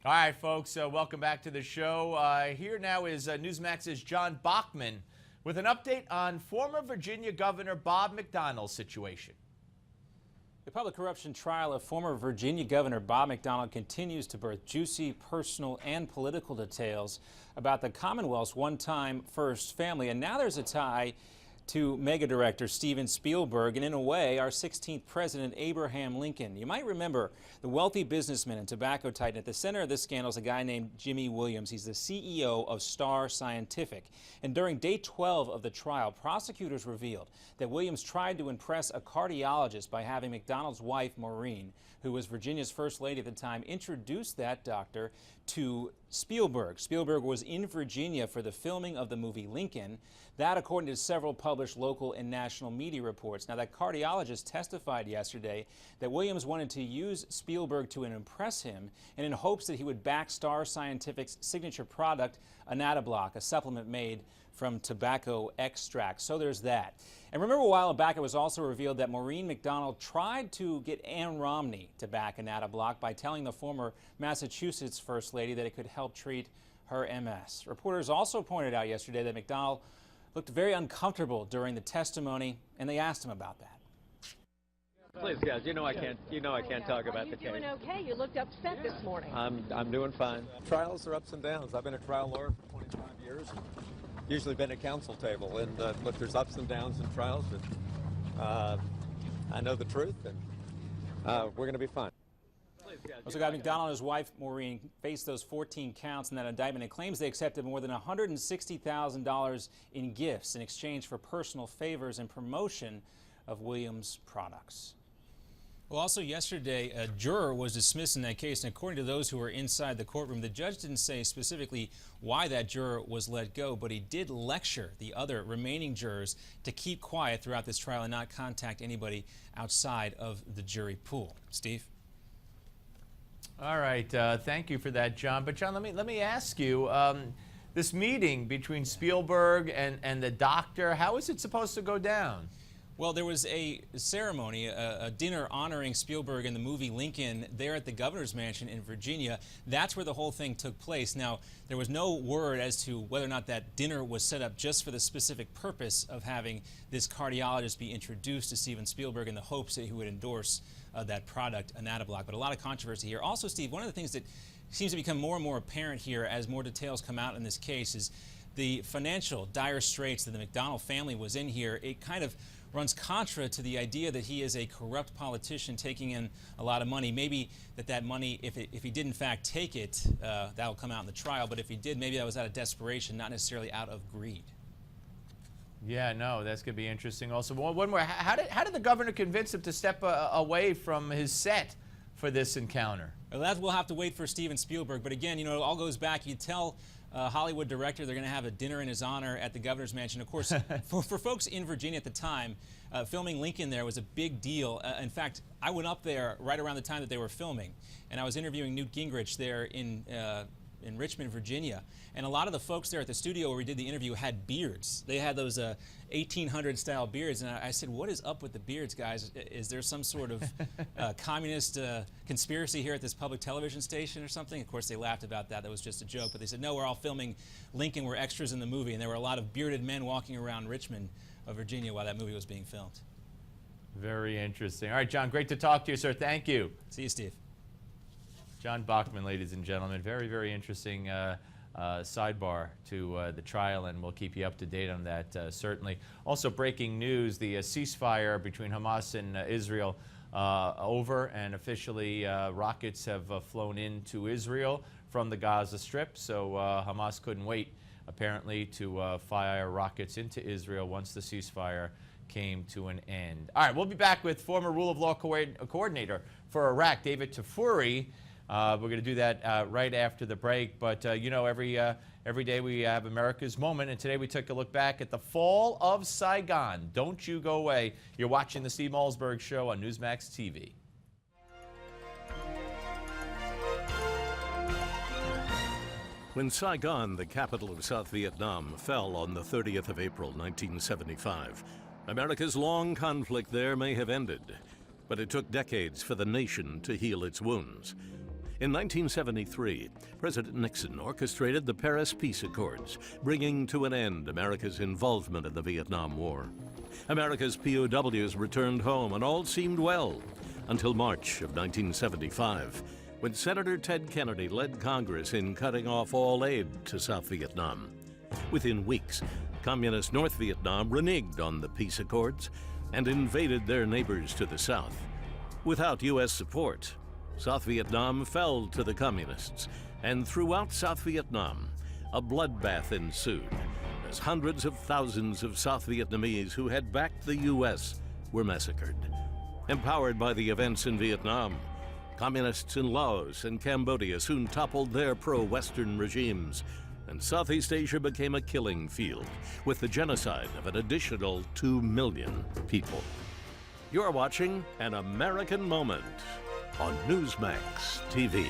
All right, folks, welcome back to the show. Here now is Newsmax's John Bachman with an update on former Virginia Governor Bob McDonnell's situation. The public corruption trial of former Virginia Governor Bob McDonnell continues to birth juicy personal and political details about the Commonwealth's one-time first family. And now there's a tie to mega director Steven Spielberg and, in a way, our 16th president Abraham Lincoln. You might remember the wealthy businessman and tobacco titan. At the center of this scandal is a guy named Jimmy Williams. He's the CEO of Star Scientific. And during day 12 of the trial, prosecutors revealed that Williams tried to impress a cardiologist by having McDonnell's wife, Maureen, who was Virginia's first lady at the time, introduce that doctor to Spielberg. Spielberg was in Virginia for the filming of the movie Lincoln. That, according to several published local and national media reports. Now, that cardiologist testified yesterday that Williams wanted to use Spielberg to impress him and in hopes that he would back Star Scientific's signature product, Anatoblock, a supplement made from tobacco extract. So there's that. And remember, a while back it was also revealed that Maureen McDonnell tried to get Ann Romney to back Anatoblock by telling the former Massachusetts First Lady that it could help treat her MS. Reporters also pointed out yesterday that McDonnell looked very uncomfortable during the testimony, and they asked him about that. Please, guys, I can't talk about the case. Are you doing okay? You looked upset this morning. I'm doing fine. Trials are ups and downs. I've been a trial lawyer for 25 years. Usually been at counsel table, and look, there's ups and downs in trials, and I know the truth, and we're going to be fine. Also got McDonnell and his wife Maureen faced those 14 counts in that indictment and claims they accepted more than $160,000 in gifts in exchange for personal favors and promotion of Williams products. Well, also yesterday, a juror was dismissed in that case, and according to those who were inside the courtroom, the judge didn't say specifically why that juror was let go, but he did lecture the other remaining jurors to keep quiet throughout this trial and not contact anybody outside of the jury pool. Steve? All right, thank you for that, John. But John, let me ask you, this meeting between Spielberg and the doctor, how is it supposed to go down? Well, there was a ceremony, a dinner honoring Spielberg in the movie Lincoln there at the governor's mansion in Virginia. That's where the whole thing took place. Now, there was no word as to whether or not that dinner was set up just for the specific purpose of having this cardiologist be introduced to Steven Spielberg in the hopes that he would endorse that product, Anatoblock. But a lot of controversy here. Also, Steve, one of the things that seems to become more and more apparent here as more details come out in this case is the financial dire straits that the McDonnell family was in here. It kind of runs contra to the idea that he is a corrupt politician taking in a lot of money. Maybe that money, if he did in fact take it, that'll come out in the trial. But if he did, maybe that was out of desperation, not necessarily out of greed. Yeah, no, that's going to be interesting. Also, one more. How did the governor convince him to step away from his set for this encounter? Well, that we'll have to wait for Steven Spielberg. But again, it all goes back. You tell Hollywood director they're going to have a dinner in his honor at the governor's mansion. Of course, for folks in Virginia at the time, filming Lincoln there was a big deal. In fact, I went up there right around the time that they were filming, and I was interviewing Newt Gingrich there in Richmond, Virginia. And a lot of the folks there at the studio where we did the interview had beards. They had those 1800 style beards. And I said, what is up with the beards, guys? Is there some sort of communist conspiracy here at this public television station or something? Of course, they laughed about that. That was just a joke. But they said, no, we're all filming Lincoln. We're extras in the movie. And there were a lot of bearded men walking around Richmond, Virginia, while that movie was being filmed. Very interesting. All right, John, great to talk to you, sir. Thank you. See you, Steve. John Bachman, ladies and gentlemen. Very, very interesting sidebar to the trial, and we'll keep you up to date on that, certainly. Also, breaking news, the ceasefire between Hamas and Israel over, and officially rockets have flown into Israel from the Gaza Strip, so Hamas couldn't wait, apparently, to fire rockets into Israel once the ceasefire came to an end. All right, we'll be back with former rule of law coordinator for Iraq, David Tafuri. We're going to do that right after the break. But, every day we have America's Moment, and today we took a look back at the fall of Saigon. Don't you go away. You're watching the Steve Malzberg Show on Newsmax TV. When Saigon, the capital of South Vietnam, fell on the 30th of April, 1975, America's long conflict there may have ended, but it took decades for the nation to heal its wounds. In 1973, President Nixon orchestrated the Paris Peace Accords, bringing to an end America's involvement in the Vietnam War. America's POWs returned home and all seemed well until March of 1975, when Senator Ted Kennedy led Congress in cutting off all aid to South Vietnam. Within weeks, Communist North Vietnam reneged on the peace accords and invaded their neighbors to the south. Without U.S. support, South Vietnam fell to the Communists, and throughout South Vietnam, a bloodbath ensued as hundreds of thousands of South Vietnamese who had backed the U.S. were massacred. Empowered by the events in Vietnam, Communists in Laos and Cambodia soon toppled their pro-Western regimes, and Southeast Asia became a killing field, with the genocide of an additional 2 million people. You're watching An American Moment on Newsmax TV.